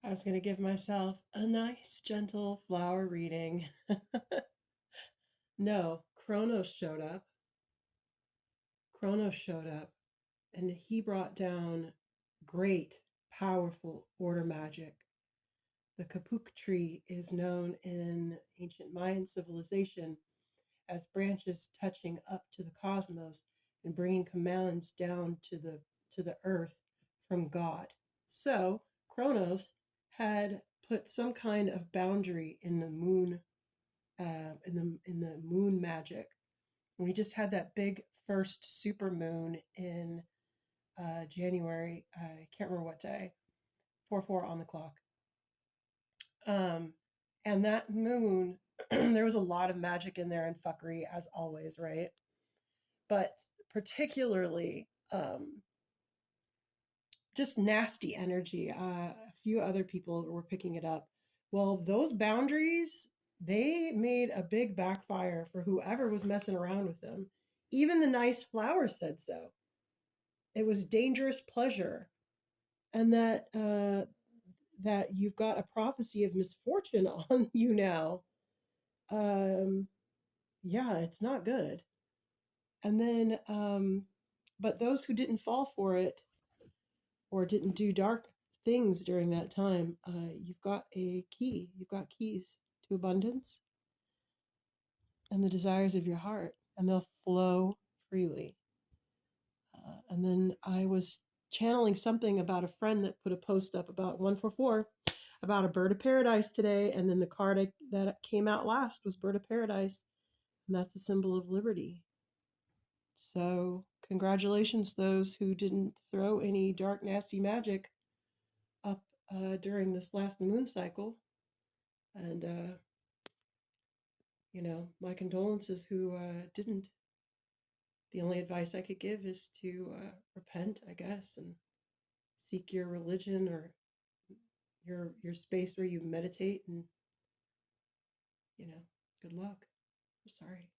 I was going to give myself a nice, gentle flower reading. No, Kronos showed up. Kronos showed up, and he brought down great, powerful order magic. The kapuk tree is known in ancient Mayan civilization as branches touching up to the cosmos and bringing commands down to the earth from God. So Kronos had put some kind of boundary in the moon, in the moon magic. And we just had that big first super moon in January. I can't remember what day. 4/4 on the clock. Um, and that moon, there was a lot of magic in there and fuckery as always, right? But particularly just nasty energy. A few other people were picking it up. Well, those boundaries, they made a big backfire for whoever was messing around with them. Even the nice flowers said so. It was dangerous pleasure, and that you've got a prophecy of misfortune on you now. Um, yeah, it's not good. And then, but those who didn't fall for it or didn't do dark things during that time, you've got a key. You've got keys to abundance and the desires of your heart, and they'll flow freely. And then I was channeling something about a friend that put a post up about 144 about a bird of paradise today, and then the card that came out last was bird of paradise, and that's a symbol of liberty. So, congratulations, those who didn't throw any dark, nasty magic up during this last moon cycle. And, my condolences who didn't. The only advice I could give is to repent, I guess, and seek your religion or your space where you meditate and, you know, good luck. I'm sorry.